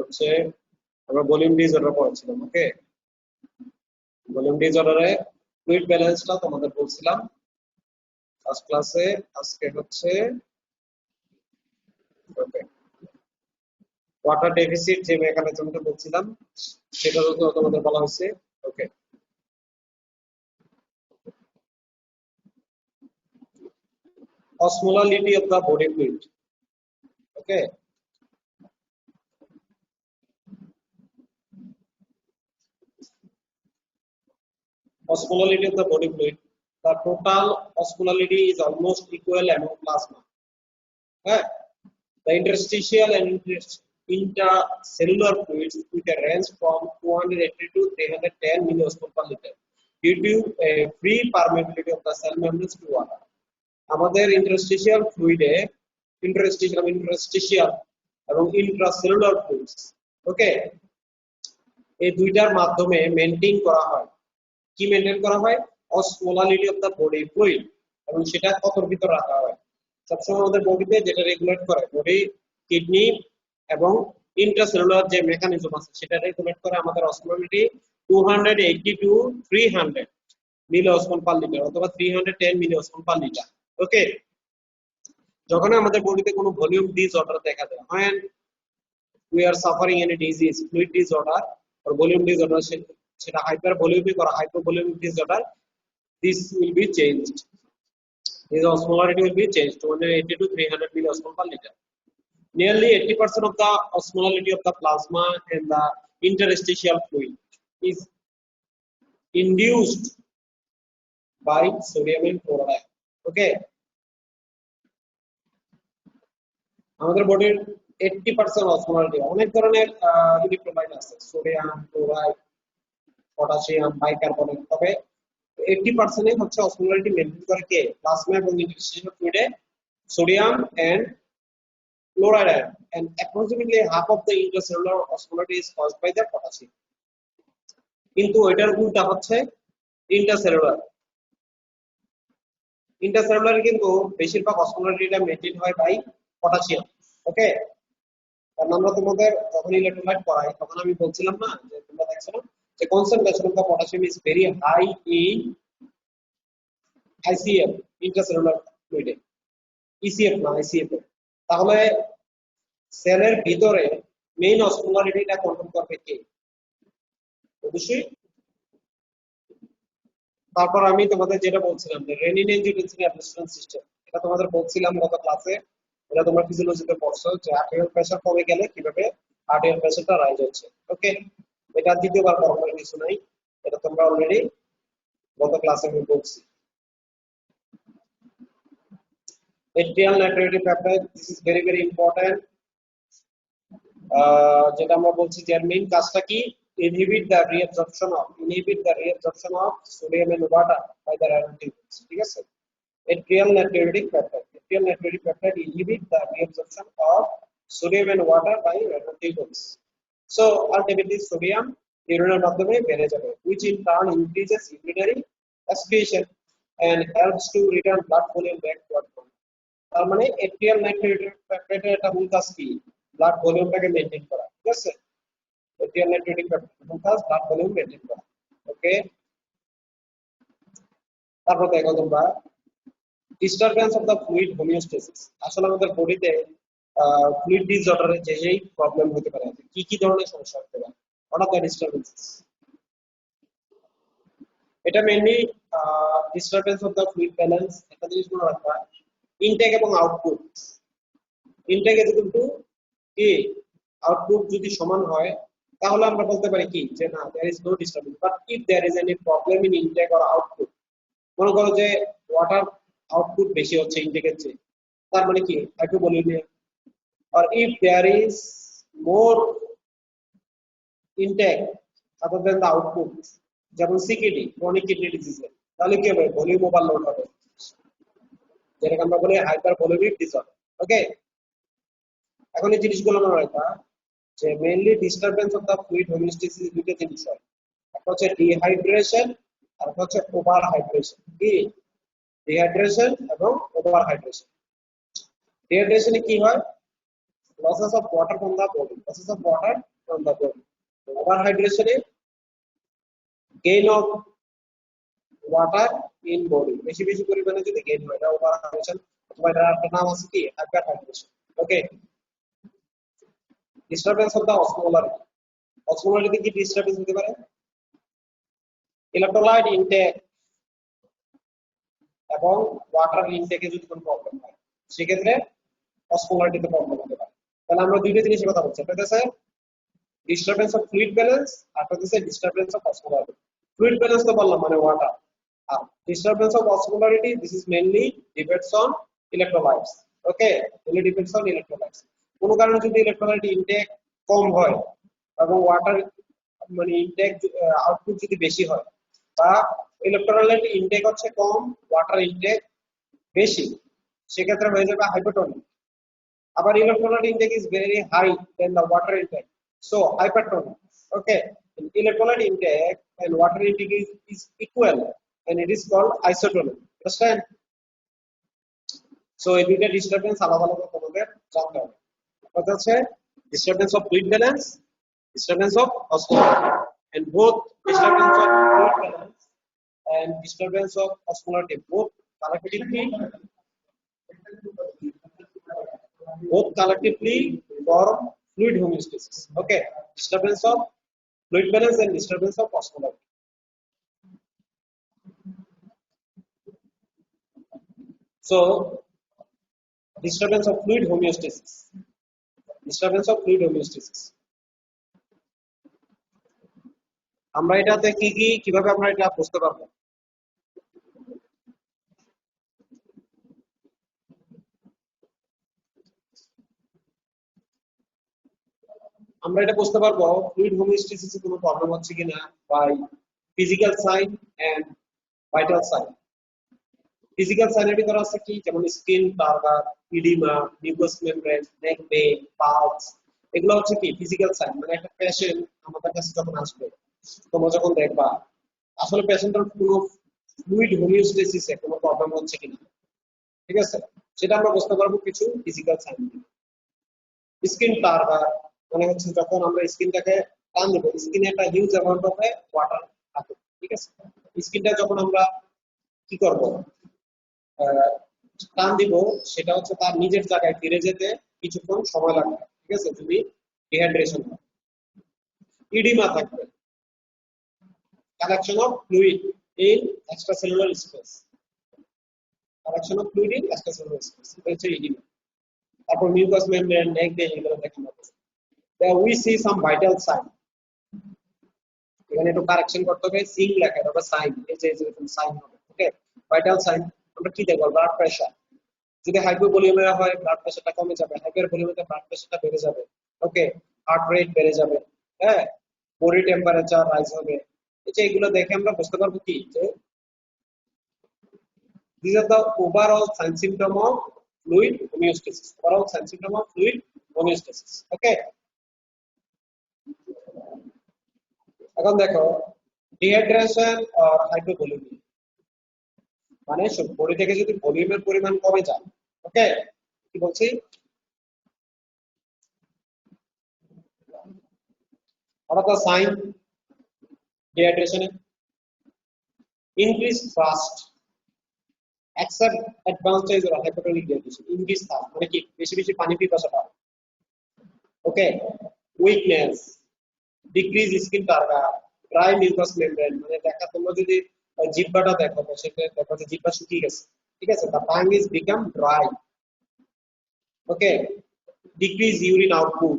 হচ্ছে আমরা volume disorder পড়েছিলাম। ওকে, ভলিউম ডিসঅর্ডারে ফ্লুইড ব্যালেন্সটা তোমাদের বলছিলাম ফার্স্ট ক্লাসে। আজকে হচ্ছে ওকে ওয়াটার ডেফিসিট যে মেকানিজমটা বলছিলাম সেটার উপর তোমাদের বলা হয়েছে। ওকে, osmolality of the body fluid. Okay, osmolality of the body fluid. The total osmolality is almost equal among plasma. Okay, the interstitial and intercellular fluids with a range from 280 to 310 milliosmol per liter due to a free permeability of the cell membranes to water. আমাদের interstitial ফ্লুইডে interstitial এবং intracellular fluids, ওকে, এই দুইটার মাধ্যমে maintain করা হয়। কি maintain করা হয়? অসমোলালিটি অফ দা বডি ফ্লুইড, এবং সেটা কতর ভিতর রাখা হয়? সবসময় আমাদের বডিতে যেটা রেগুলেট করে বডি, কিডনি এবং ইন্ট্রাসেলুলার যে মেকানিজম আছে সেটা রেগুলেট করে আমাদের অসমোলালিটি 280 টু 300 মিলিঅসমোল পার লিটার অথবা 310 মিলিঅসমোল পার লিটার। ওকে, যখন আমাদের বডিতে কোনো ভলিউম ডিসঅর্ডার দেখা দেয়, when we are suffering any disease, fluid disorder or volume disorder, সেটা hypervolemic or hypovolemic disorder, this will be changed. This osmolarity will be changed to 180 to 300 milliosmol per liter. Nearly 80% of the osmolarity of the plasma and the interstitial fluid is induced by sodium and chloride. Okay, আমাদের বডির 80% osmolarity অনেক ধরনের electrolyte আছে, sodium, chloride, potassium, bicarbonate, তবে 80% হচ্ছে osmolarity maintain করে কে? Plasma এবং ইন্টারস্টিশিয়াল ফ্লুইডে sodium and chloride, and approximately half of the intercellular osmolarity is caused by the potassium. কিন্তু এটার উল্টা হচ্ছে ইন্টারসেলুলার কিন্তু বেশিরভাগ অসমোলারিটিটা মেইনটেইন হয় বাই পটাশিয়াম। ওকে, কারণ আমরা তোমাদের যখন ইলেক্ট্রোলাইট পড়াই তখন আমি বলছিলাম না যে তোমরা দেখছো না যে concentration of the potassium is very high in ICF, intracellular ফ্লুইডে, ECF না ICF। তাহলে সেলের ভিতরে মেইন অসমোলারিটিটা কন্ট্রোল করবে কে? অবশ্যই। তারপর আমি তোমাদের যেটা বলছিলাম যে রেনিন এনজিওটেনসিন অ্যাডজাস্টমেন্ট সিস্টেম, এটা তোমাদের বলছিলাম গত ক্লাসে, এটা তোমরা ফিজিওলজিতে পড়ছো যে আর্টেরিয়াল প্রেসার কমে গেলে কিভাবে আর্টেরিয়াল প্রেসারটা রাইজ হচ্ছে। ওকে, এটা দ্বিতীয়বার পড়ার কিছু নাই, এটা তোমরা অলরেডি গত ক্লাসে আমি বলছি। atrial natriuretic peptide, this is very very important. যেটা আমরা বলছি যে মেইন কাজটা কি? inhibit the reabsorption of sodium and water by the radioactives, ঠিক আছে? atrial natriuretic peptide inhibit the reabsorption of sodium and water by radioactives, so ultimately sodium ইউরিনের মাধ্যমে বেড়ে যাবে, which in turn increases urinary aspiration and helps to return blood volume back to normal. তার মানে atrial natriuretic peptide এটা মূল কাজ কি? Blood ভলিউমটাকে maintain করা, ঠিক আছে? atrial natriuretic peptide মূল কাজ ব্লাড ভলিউম মেইনটেইন করা। ওকে, তারপর দেখো তোমরা disturbance of the fluid homeostasis. আসলে আমাদের বডিতে ফ্লুইড ডিসঅর্ডারে যেই প্রবলেম হতে পারে, কি কি ধরনের সমস্যা হতে পারে, what are the disturbances? এটা mainly disturbance of the fluid balance. একটা জিনিস মনে রাখবা, ইনটেক এবং output, intake is equal to কি, আউটপুট যদি সমান হয় তাহলে আমরা বলতে পারি কি যে না there is no disturbance, but if there is any problem in intake or output, মনে করো যে ওয়াটার আউটপুট বেশি হচ্ছে ইনটেকের চেয়ে, তার মানে কি হাইপোভলিউমিয়া, or if there is more intake other than the output, যেমন সিকিডি, ক্রনিক কিডনি ডিজিজ, তাহলে কি হবে? ভলিউম ওভারলোড হবে, যেটাকে আমরা বলি হাইপারভলিউমিক ডিসঅর্ডার। ওকে, এখন এই জিনিসগুলো মনে রাখবা যে mainly disturbance of the fluid homeostasis দুটো জিনিস হয়, একটা হচ্ছে ডিহাইড্রেশন আর একটা হচ্ছে ওভার হাইড্রেশন। কি? ডিহাইড্রেশন এবং ওভার হাইড্রেশন। ডিহাইড্রেশনে কি হয়? losses of water from the body, losses of water from the body. Overhydration is gain of water in body, বেশি বেশি পরিমাণে যদি গেইন হয় এটা ওভারহাইড্রেশন, অথবা এটার একটা নাম আছে কি hyperhydration. Okay, disturbance of the osmolarity, osmolarity কি ডিস্টারবেন্স হতে পারে? ইলেকট্রোলাইট ইনটেক এবং ওয়াটার ইনটেকে যদি কোনো প্রবলেম হয় সেক্ষেত্রে অসমোলারিটিতে প্রবলেম হতে পারে। তাহলে আমরা দুইটা জিনিসের কথা বলছি, একটা হচ্ছে ডিস্টারবেন্স অফ ফ্লুইড ব্যালেন্স, আর একটা হচ্ছে disturbance of osmolarity. Fluid balance তো বললাম মানে ওয়াটার, আর disturbance of osmolarity, this is mainly depends on electrolytes. Okay, mainly depends on electrolytes. কোনো কারণে যদি ইলেকট্রোলাইট ইনটেক কম হয় এবং ওয়াটার মানে ইনটেক আউটপুট যদি বেশি হয়, বা ইলেকট্রোলাইট ইনটেক হচ্ছে কম ওয়াটার ইনটেক বেশি, সেক্ষেত্রে হয়ে যাবে হাইপোটোনিক। আবার electrolyte intake is very high than the water intake, so hypertonic. Okay, electrolyte intake and water intake is equal and it is called isotonic. Understand? So এই দুইটা disturbance আলাদা আলাদা তোমাদের জানতে হবে। কথা হচ্ছে disturbance of fluid balance, disturbance of osmolarity, and both disturbance of fluid balance and disturbance of osmolarity both collectively form fluid homeostasis. Okay, disturbance of fluid balance and disturbance of osmolarity. So disturbance of fluid homeostasis, disturbance of fluid homeostasis, আমরা এটাতে কি কি কিভাবে আমরা এটা বুঝতে পারবো? আমরা এটা বুঝতে পারবো ফ্লুইড হোমিওস্ট্যাসিসে কোনো প্রবলেম হচ্ছে কিনা by physical sign and vital sign. Physical সাইনের ভিতরে আছে কি, যেমন skin turgor, edema, mucous membrane, neck pain, pulse, এগুলো হচ্ছে কি ফিজিক্যাল সাইন। মানে একটা পেশেন্ট আমাদের কাছে যখন আসবে, তোমরা যখন দেখবা আসলে পেশেন্টের কোনো ফ্লুইড হোমিওস্ট্যাসিসে কোনো প্রবলেম হচ্ছে কিনা, ঠিক আছে, সেটা আমরা বুঝতে পারবো কিছু ফিজিক্যাল সাইন দিয়ে। স্কিন টার্গার মানে হচ্ছে যখন আমরা স্কিনটাকে টান দেব, স্কিনে একটা হিউজ অ্যামাউন্ট অফ ওয়াটার থাকে, ঠিক আছে, স্কিনটা যখন আমরা কি করব টান দিব, সেটা হচ্ছে তার নিজের জায়গায় ফিরে যেতে কিছুক্ষণ সময় লাগবে, ঠিক আছে, যদি ডিহাইড্রেশন হয়। ইডিমা থাকবে, collection of fluid in extracellular space, collection of fluid in extracellular space, এটা হচ্ছে ইডিমা। তারপর মিউকাস মেমব্রেন, নেক পেইন, এগুলো দেখেন না। There we see some vital sign. এখানে একটু কারেকশন করতে হবে, সিং লেখা হবে সাইন, এই যে এরকম সাইন হবে। ওকে, ভাইটাল সাইন আমরা কি দেখব? ব্লাড প্রেসার, যদি হাইপোভলিউমিয়া হয় ব্লাড প্রেসারটা কমে যাবে, হাইপারভলিউমিয়াতে ব্লাড প্রেসারটা বেড়ে যাবে। ওকে, হার্ট রেট বেড়ে যাবে, হ্যাঁ, বডি টেম্পারেচার রাইজ হবে। এই যে এগুলো দেখে আমরা বুঝতে পারবো কি যে these are the overall sign symptom of fluid homeostasis, overall sign symptom of fluid homeostasis. Okay, এখন দেখো ডিহাইড্রেশন আর হাইপোভলিউমিয়া মানে বডি থেকে যদি ভলিউমের পরিমাণ কমে যায়, ওকে, কি বলছি, what are the sign dehydration? Increase thirst, except advanced stage or hypotonic dehydration, increase thirst মানে কি বেশি বেশি পানি পিপাসা পাওয়া। ওকে, weakness, decrease skin turgor, dry mucous membrane মানে দেখা তোমরা যদি জিহ্বাটা দেখো সেটা দেখো যে জিহ্বা শুকিয়ে গেছে, ঠিক আছে, the tongue is become dry. Okay, decrease urine output,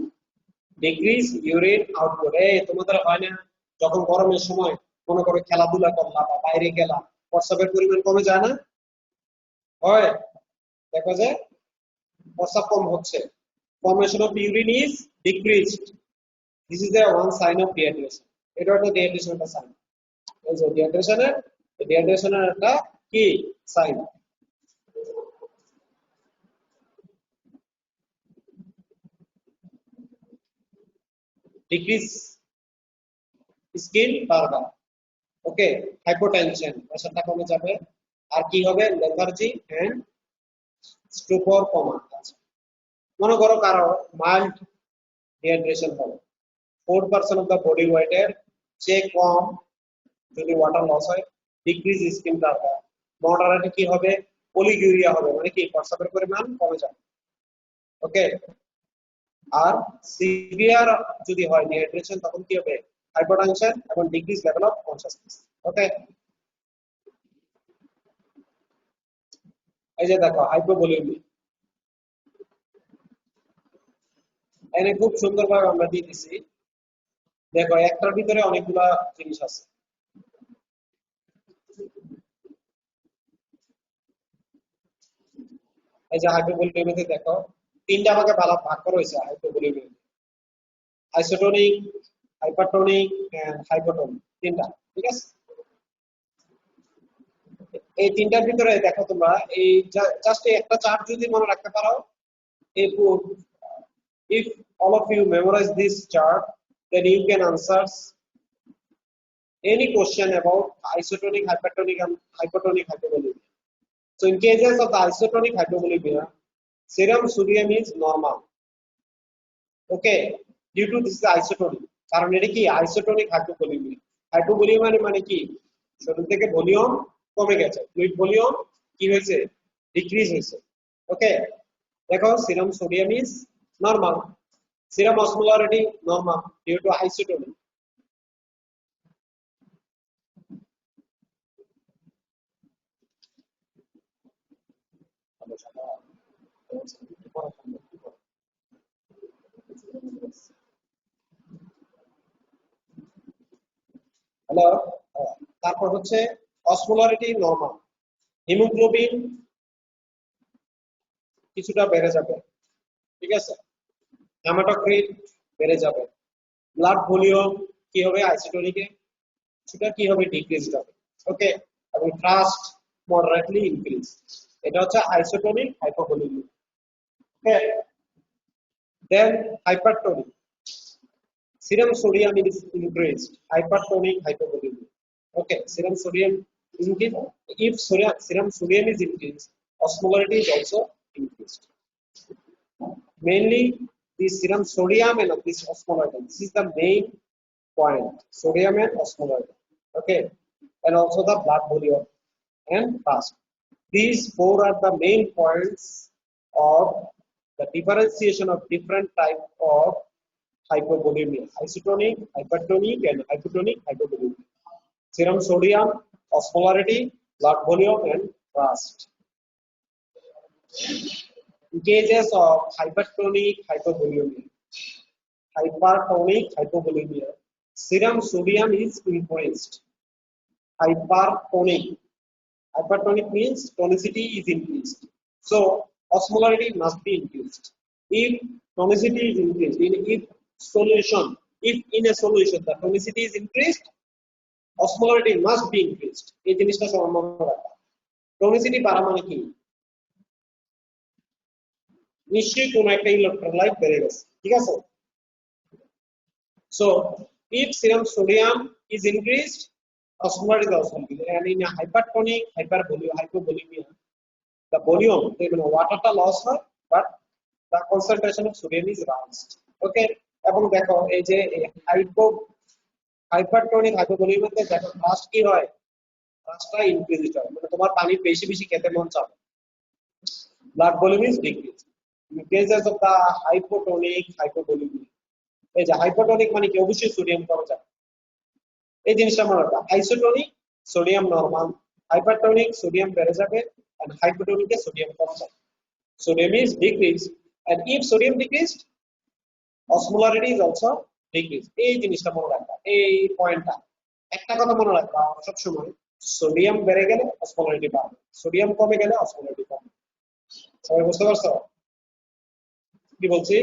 decrease urine output, এই তোমাদের হয় না যখন গরমের সময় মনে করো খেলাধুলা করলা বা বাইরে গেলা, প্রস্রাবের পরিমাণ কমে যায় না, হয়, দেখো যে প্রস্রাব কম হচ্ছে, formation of urine is decreased, this is the one sign of dehydration. এটা একটা dehydration এর সাইন, এই যে dehydration এর একটা কি সাইন। decrease skin turgor, ওকে, হাইপোটেনশন প্রেসারটা কমে যাবে, আর কি হবে লেথার্জি এন্ড স্টুপর কমা। মনে করো কারো মাইল্ড ডিহাইড্রেশন হবে, 4% অফ দ্য বডি ওয়েটের চেয়ে কম যদি ওয়াটার লস হয়, ডিক্রিজ স্কিন টার্টার, মডারেটে কি হবে, পলিউরিয়া হবে, মানে কি প্রস্রাবের পরিমাণ কমে যাবে। ওকে, আর সিভিয়ার যদি হয় ডিহাইড্রেশন তখন কি হবে, হাইপোটেনশন এবং ডিক্রিজ লেভেল অফ কনসিয়াসনেস। ওকে, এই যে দেখো হাইপোভলিউমিয়া, এখানে খুব সুন্দরভাবে আমরা দিয়ে দিছি। দেখো একটার ভিতরে অনেকগুলা জিনিস আছে। এই যে হাইপোভলিউমিয়াতে দেখো তিনটা ভাগে ভাগ করা হয়েছে হাইপোভলিউমিয়া, আইসোটোনিক, হাইপারটোনিক এন্ড হাইপোটোনিক, তিনটা। ঠিক আছে, এই তিনটার ভিতরে দেখো তোমরা এই জাস্ট একটা চার্ট যদি মনে রাখতে পারো, if all of you memorize this chart, then you can answer any question about isotonic, hypertonic and hypotonic hypovolemia. So in cases of the isotonic hypovolemia, serum sodium is normal. Okay, due to this is isotonic, কারণ এটা কি isotonic হাইপোভলিউমিয়া। হাইপোভলিউমিয়া মানে কি, শরীর থেকে volume কমে গেছে, fluid volume কি হয়েছে, ডিক্রিজ হয়েছে। ওকে, দেখো serum sodium is normal, serum osmolarity normal due to isotonic. Hello, তারপর হচ্ছে অসমোলারিটি নরমাল, হিমোগ্লোবিন কিছুটা বেড়ে যাবে। ঠিক আছে, হেমাটোক্রিট বেড়ে যাবে, ব্লাড ভলিউম কি হবে, আইসোটোনিকে কিছুটা কি হবে, ডিক্রিজ হবে। ওকে, এবং থ্রাস্ট মডারেটলি ইনক্রিজ। এটা হচ্ছে isotonic hypovolemia. Okay, then hypertonic, serum sodium is increased, hypertonic hypovolemia. Okay, serum sodium increase. If serum sodium is increased, osmolarity is also increased. Mainly the serum sodium and this osmolarity, this is the main point, sodium and osmolarity. Okay, and also the blood volume and fast. These four are the main points of the differentiation of different type of hypovolemia: isotonic, hypertonic and hypotonic hypovolemia. Serum sodium, osmolarity, blood volume and thrust. In cases of hypertonic hypovolemia, serum sodium is increased. Hypertonic means tonicity is increased, so osmolarity must be increased. If tonicity is increased, if in a solution the tonicity is increased, osmolarity must be increased. এই জিনিসটা সবার মনে রাখা। tonicity বাড়া মানে কি, নিশ্চয়ই কোন একটা ইলেকট্রোলাইট বেড়ে গেছে। ঠিক আছে, so if serum sodium is increased, osmolarity is also increased. And in a hypertonic hypovolemia, the volume, water loss হয়, but the concentration of sodium is raised. Okay, এবং দেখো এই যে হাইপারটনিক হাইপোভলিউমিয়াতে দেখো ফার্স্ট কি হয়, ফার্স্টটা ইনক্রিজ হয়, মানে তোমার পানি বেশি বেশি খেতে মন চাবে, blood volume is decrease. In cases of the hypotonic hypovolemia, এই যে হাইপোটনিক মানে কি, অবশ্যই সোডিয়াম কমে যাবে, এই জিনিসটা মনে রাখবা। Isotonic sodium normal, hypertonic sodium বেড়ে যাবে, and hypotonic সোডিয়াম কমে যাবে, sodium is decreased, and if sodium decreased, osmolarity is also decreased. এই জিনিসটা মনে রাখবা, এই পয়েন্টটা একটা কথা মনে রাখবা সব সময়, সোডিয়াম বেড়ে গেলে osmolarity বাড়বে, সোডিয়াম কমে গেলে osmolarity কমবে। সবাই বুঝতে পারছো কি বলছি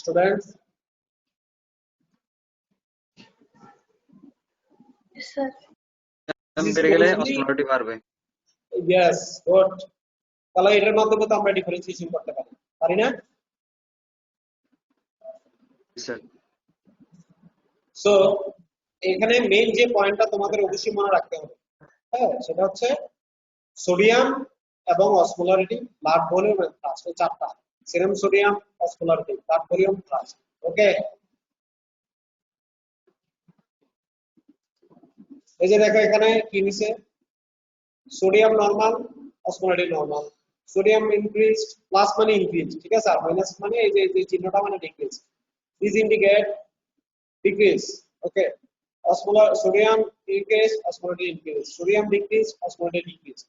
স্টুডেন্টস? স্যার বেড়ে গেলে osmolarity বাড়বে। Yes, good. তাহলে এটার মাধ্যমে তো আমরা ডিফারেন্সিয়েশন করতে পারি না? স্যার, সো এখানে মেইন যে পয়েন্টটা তোমাদের অবশ্যই মনে রাখতে হবে, হ্যাঁ, সেটা হচ্ছে সোডিয়াম এবং osmolarity, blood volume and thirst, এই চারটা। Serum sodium, osmolarity, blood volume, thirst. Okay, এই যে দেখো এখানে কি নিছে, sodium normal, osmolarity normal. Sodium increased, plus মানে ইনক্রিজ, ঠিক আছে, আর মাইনাস মানে এই যে চিহ্নটা মানে decrease. This indicate decrease. Okay, sodium increase, osmolarity increase, sodium decrease, osmolarity decrease।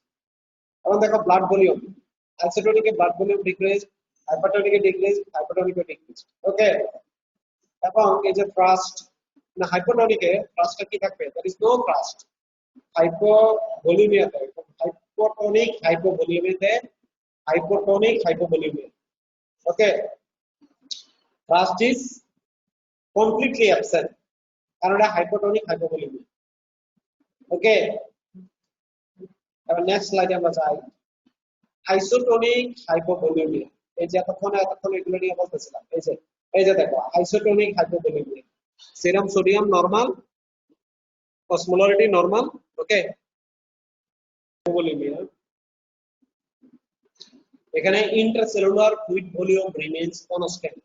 এখন দেখো ব্লাড ভলিউম, আইসোটোনিকে ব্লাড ভলিউম ডিক্রিজ, হাইপারটোনিকে ডিক্রিজ, হাইপারটোনিকে ডিক্রিজ। ওকে, এবং এই যে থ্রাস্ট না হাইপোটোনিকে, থ্রাস্টটা কি থাকবে, দ্যার ইজ নো থ্রাস্ট। হাইপোভলিউমিয়াতে, হাইপোটোনিক হাইপোভলিউমিয়াতে, hypotonic hypovolemia. Okay, thirst is completely absent, কারণ এটা হাইপোটোনিক হাইপোভলিউমিয়া। ওকে, এবার নেক্সট স্লাইডে আমরা যাই। আইসোটোনিক হাইপোভলিউমিয়া, এই যে এতক্ষণ এগুলো নিয়ে বলতেছিলাম, এই যে দেখো isotonic hypovolemia, serum sodium normal, osmolarity normal. Okay, hypovolemia, এখানে intracellular fluid volume remains constant.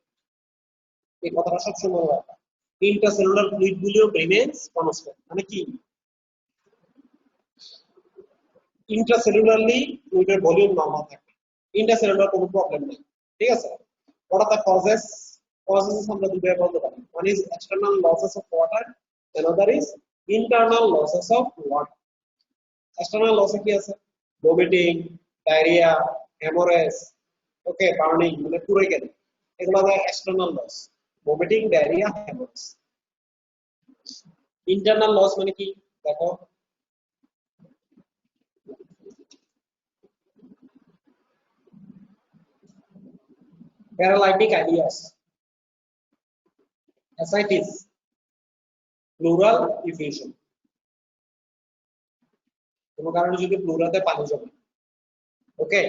এই কথাটা সবসময় মনে রাখবা, intracellular fluid volume remains constant মানে কি, ইন্ট্রাসেলুলারলি ফ্লুইডের ভলিউম নরমাল থাকে, ইন্ট্রাসেলুলার কোনো প্রবলেম নেই, ঠিক আছে। What are the causes? Causes আমরা দুটো বলতে পারি, one is external losses of water, another is internal losses of water। external loss কি আছে, vomiting, diarrhea, hemorrhage, ওকে, বার্নিং মানে পুড়ে গেলে, এগুলো হলো external loss, vomiting, diarrhea, hemorrhage। internal loss মানে কি, দেখো paralytic ideas, ascites, pleural effusion, কোনো কারণে যদি প্লুরাতে পানি জমে। Okay,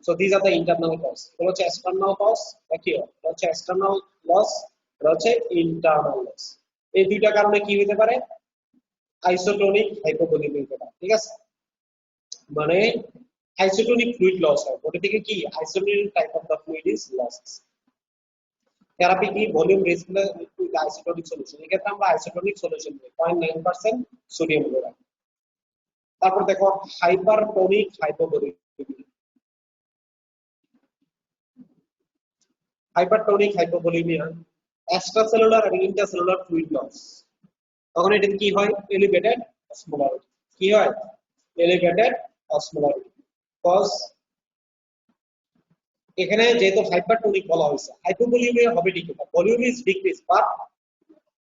so this are the internal cause. এগুলো হচ্ছে এক্সটার্নাল কজ, কি হচ্ছে এক্সটার্নাল লস, এটা হচ্ছে ইন্টারনাল লস। এই দুইটা কারণে কি হতে পারে, আইসোটোনিক হাইপোভলিউমিয়া হতে পারে, ঠিক আছে। মানে আইসোটোনিক ফ্লুইড লস হয়, ওটা থেকে কি isotonic type of the fluid is losses. Therapy কি, volume raise with isotonic solution, এক্ষেত্রে আমরা আইসোটোনিক সলিউশন দিই 0.9% সোডিয়াম ক্লোরাইড। তারপর দেখো হাইপারটোনিক হাইপোভলিউমিয়া, হাইপারটোনিক হাইপোভলিউমিয়া এক্সট্রাসেলুলার এবং ইন্ট্রাসেলুলার ফ্লুইড লস। তখন এটা কি হয়, এলিভেটেড অসমোলারিটি, কি হয়, এলিভেটেড অসমোলারিটি। কজ এখানে যেহেতু হাইপারটোনিক বলা হয়েছে, হাইপোভলিউমিয়া হবে ঠিক, volume is decrease but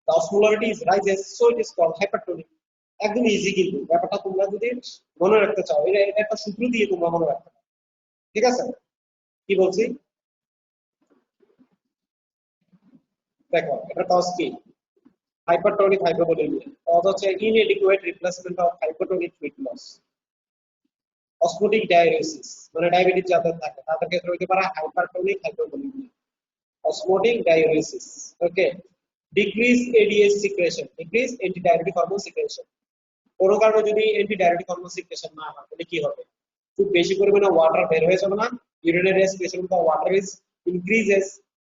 the osmolarity is rises, so it is called hypertonic. একদম ইজি, কিন্তু ব্যাপারটা তোমরা যদি মনে রাখতে চাও, এটা একটা সূত্র দিয়ে তোমরা মনে রাখতে পারো, ঠিক আছে। কি বলছি দেখো, এটা কজ কি, hypertonic hypovolemia, cause হচ্ছে inadequate replacement of hypertonic fluid loss। Osmotic diuresis মানে ডায়াবেটিস যাদের থাকে তাদের ক্ষেত্রে হতে পারে hypertonic hypovolemia, osmotic diuresis. Okay, decrease ADS secretion, decrease anti diabetic hormone secretion. কোনো কারণে যদি অ্যান্টি ডায়াবেটিক হরমোন সিক্রেশন না হয় তাহলে কি হবে, খুব বেশি পরিমাণে ওয়াটার বের হয়ে যাবে না, urinary excretion of water is increases,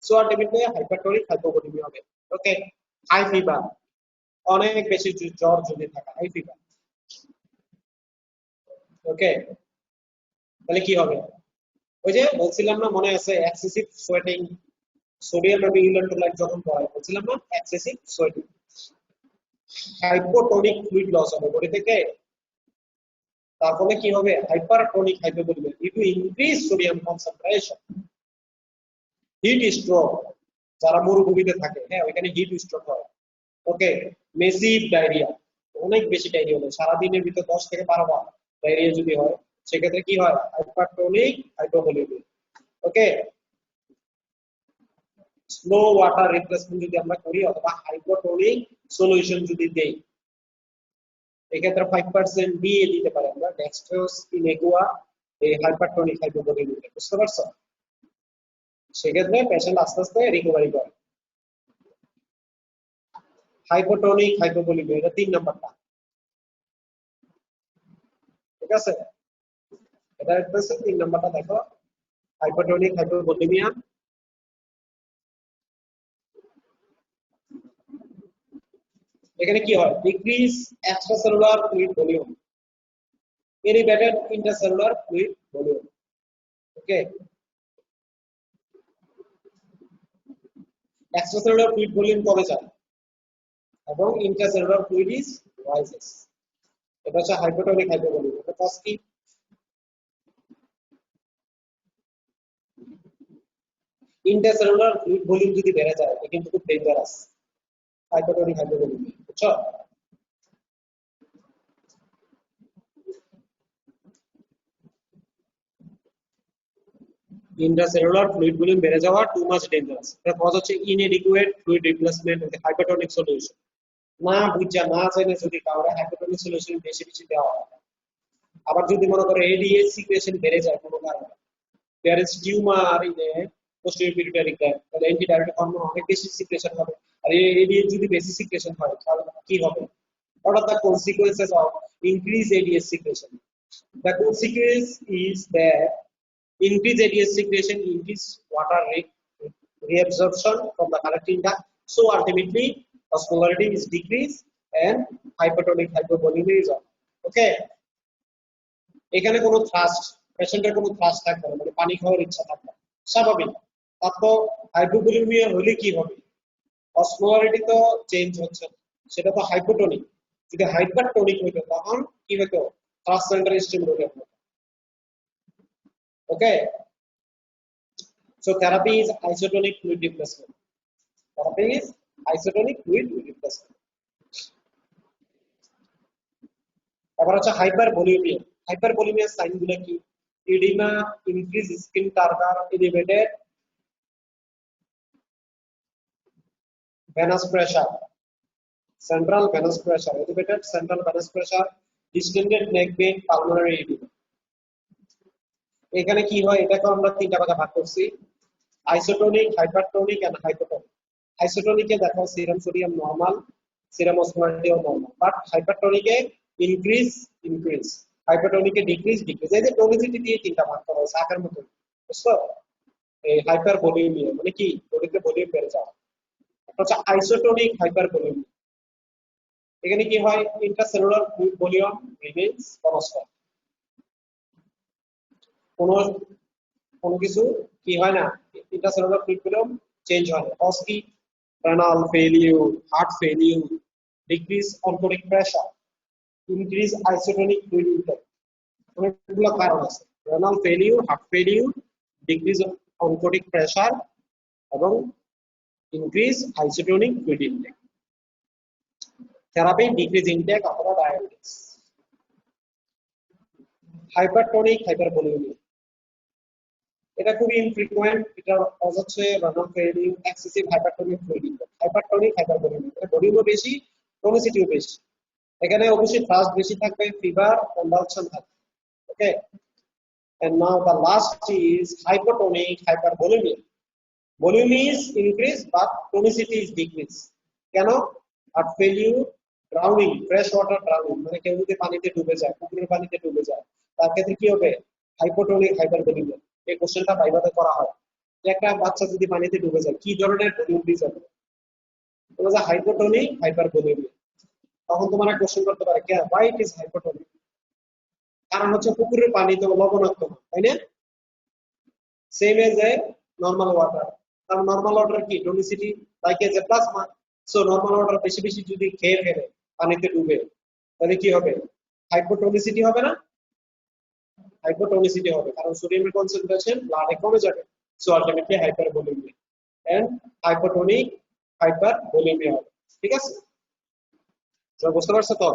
so ultimately hypertonic hypovolemia হবে। ওকে, হাই ফিভার, অনেক বেশি জ্বর যদি থাকে, হাই ফিভার। ওকে, তাহলে কি হবে, ওই যে বলছিলাম না, মনে আছে এক্সেসিভ সোয়েটিং, সোডিয়াম এবং ইলেক্ট্রোলাইট যখন পড়ায় বলছিলাম না, excessive sweating, hypotonic fluid loss হবে বডি থেকে। তারপরে কি হবে, hypertonic hypovolemia due to increase sodium concentration. Heat stroke, যারা মরুভূমিতে থাকে, হ্যাঁ ওইখানে হিট স্ট্রোক হয়। ওকে, মেসিভ ডায়রিয়া, অনেক বেশি ডায়রিয়া হলে সারাদিনের ভিতর 10 থেকে 12 বার ডায়রিয়া যদি হয়, সেক্ষেত্রে কি হয়, হাইপারটোনিক হাইপোভলিউমিয়া। ওকে, স্লো ওয়াটার রিপ্লেসমেন্ট যদি আমরা করি অথবা হাইপোটোনিক সলিউশন যদি দেই, এক্ষেত্রে 5% দিয়ে দিতে পারি আমরা ডেক্সট্রোজ ইন এগুয়া এই হাইপারটোনিক হাইপোভলিউমিয়া, বুঝতে পারছো। সেক্ষেত্রে পেশেন্ট আস্তে আস্তে রিকভারি করে। হাইপোটোনিক হাইপোভলিউমিয়া, এটা 3 নাম্বারটা, ঠিক আছে। এটা হচ্ছে 3 নাম্বারটা দেখো হাইপোটোনিক হাইপোভোলিমিয়া। এখানে কি হয় decrease extracellular fluid volume elevated intracellular fluid volume. Okay extracellular fluid volume কমে যায় এবং ইন্ট্রাসেলুলার ফ্লুইড ইজ রাইজেস। এটা হচ্ছে হাইপোটোনিক হাইপোভলিউম। এটা কজ কি ইন্ট্রাসেলুলার ফ্লুইড ভলিউম যদি বেড়ে যায় এটা কিন্তু খুব ডেঞ্জারাস হাইপোটোনিক হাইপোভলিউম। বুঝছো ইন্ট্রাসেলুলার ফ্লুইড ভলিউম বেড়ে যাওয়া টু মাচ ডেঞ্জারাস। এটা কজ হচ্ছে inadequate fluid replacement with hypotonic solution. না বুঝা না জেনে যদি কাউরে হাইপোটোনিক সলিউশন বেশি বেশি দেওয়া হয়, আবার যদি মনে করো এডিএইচ সিক্রেশন বেড়ে যায় কোনো কারণে, there is tumour in a posterior pituitary gland, তাহলে অ্যান্টিডায়াবেটিক হরমোন অনেক বেশি সিক্রেশন হবে। আর এই এডিএইচ যদি বেশি সিক্রেশন হয় তাহলে কি হবে? What are the consequences of increased ADH secretion? The consequence is that increased ADH secretion increase water reabsorption from the connecting duct. So ultimately, osmolarity is decreased and hypertonic hypovolemia is on. Okay. এখানে কোনো thrust পেশেন্টের কোনো thrust থাকবে না, মানে পানি খাওয়ার ইচ্ছা থাকবে না, স্বাভাবিক। তারপর হাইপোভলিমিয়া হলে কি হবে? অসমোলারিটি তো চেঞ্জ হচ্ছে, সেটা তো হাইপোটনিক। যদি হাইপারটনিক হইতো তখন কি হতো? থ্রাস্ট সেন্টার স্টিমুলেট হতো। Okay so therapy is isotonic fluid replacement. Therapy is isotonic fluid replacement. এবার হচ্ছে হাইপারভলিমিয়া। হাইপারভলিমিয়ার সাইনগুলো কি? Edema, increase skin turgor, elevated venous pressure, central venous pressure, elevated central venous pressure, distended neck vein, pulmonary edema. এখানে কি হয়? এটাকে আমরা তিনটা ভাগে ভাগ করছি, আইসোটোনিক, হাইপারটোনিক এন্ড হাইপোটোনিক। আইসোটোনিকে দেখো সিরাম সোডিয়াম নরমাল, সিরাম অসমোলারিটিও নরমাল, বাট হাইপারটোনিকে ইনক্রিজ, হাইপারটোনিকে ডিক্রিজ। এই যে টোনিসিটি দিয়ে তিনটা ভাগ করা হয়েছে আকার মতো, বুঝছো? এই হাইপারভলিমিয়া মানে কি? বডিতে ভলিউম বেড়ে যাওয়া। হচ্ছে আইসোটোনিক হাইপারভলিমিয়া। এখানে কি হয়? Intracellular fluid volume remains constant. কোনো কিছু কি হয় না, ইন্ট্রাসেলুলার ফ্লুইড ভলিউম চেঞ্জ হয় না। কজ কি? Renal failure, heart failure, decrease oncotic pressure, increase isotonic fluid intake. অনেকগুলো কারণ আছে, renal failure, heart failure, decrease oncotic pressure এবং increase isotonic fluid intake. Therapy decrease intake অথবা diuretics. Hypertonic hypervolemia এটা খুবই ইনফ্রিকুয়েন্ট। এটা কজ হচ্ছে renal failure, excessive hypertonic fluid intake. Hypertonic hypervolemia এটা ভলিউমও বেশি, টোনিসিটিও বেশি। এখানে অবশ্যই থ্রাস্ট বেশি থাকবে, ফিভার, কনভালশন থাকবে। ওকে and now the last is hypotonic hypervolemia. Volume is increased but tonicity is decreased. কেন? Heart failure, drowning, fresh water drowning, মানে কেউ যদি পানিতে ডুবে যায়, পুকুরের পানিতে ডুবে যায়, তার ক্ষেত্রে কি হবে? হাইপোটোনিক হাইপারভলিমিয়া। এই কোশ্চেনটা ভাইভাতে করা হয় যে একটা বাচ্চা যদি পানিতে ডুবে যায় কি ধরনের ভলিউম ডিজ হবে? তোমরা যে হাইপোটোনিক হাইপারভলিমিয়া, তখন তোমার এক কোশ্চেন করতে পারে কেন হোয়াই ইট ইজ হাইপোটোনিক? কারণ হচ্ছে পুকুরের পানি তো লবণাক্ত, তাই না? Same as a normal water. কারণ নরমাল ওয়াটার কি tonicity like as a plasma. So normal water বেশি বেশি যদি খেয়ে ফেলে পানিতে ডুবে, তাহলে কি হবে? হাইপোটোনিসিটি হবে না? হাইপোটোনিসিটি হবে, কারণ সোডিয়ামের কনসেন্ট্রেশন ব্লাডে কমে যাবে। সো আলটিমেটলি হাইপারভলিমিয়া এন্ড হাইপোটোনিক হাইপারভলিমিয়া হবে। ঠিক আছে, সব বুঝতে পারছো তো?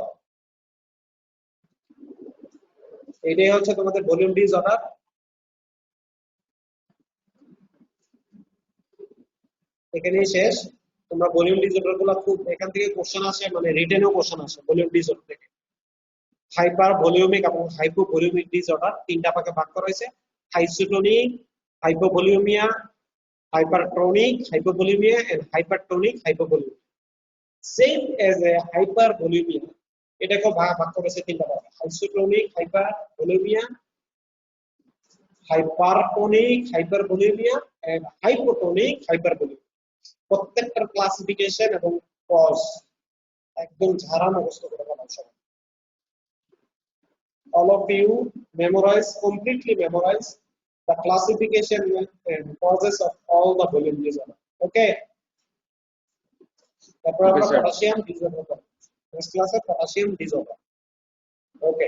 এটাই হচ্ছে তোমাদের ভলিউম ডিসঅর্ডার। এখানেই শেষ। তোমরা ভলিউম ডিসঅর্ডার গুলো খুব এখান থেকে কোশ্চেন আসে, মানে রিটেনও কোশ্চেন আসে ভলিউম ডিসঅর্ডার থেকে। হাইপার ভলিউমিক এবং হাইপোভলিউমিক ডিসঅর্ডার তিনটা ভাগে ভাগ করা হয়েছে, isotonic হাইপোভলিউমিয়া, hypertonic hypovolemia and hypertonic hypovolemia. Same as a hypervolemia, এটাকে ভাগ করেছে তিনটা ভাগে, আইসোটোনিক হাইপারভলিউমিয়া, হাইপারটোনিক হাইপারভোলেমিয়া এন্ড হাইপোটোনিক হাইপারভোলেমিয়া প্রত্যেকটার ক্লাসিফিকেশন এবং কজ একদম ঝাড়া মুখস্থ করে ফেলা সবাই all of you completely memorize the classification and causes of all the volume disorder okay তারপর ওকে আমরা স্যার পটাশিয়াম ডিসঅর্ডার নেক্সট ক্লাসে পটাশিয়াম ডিসঅর্ডার ওকে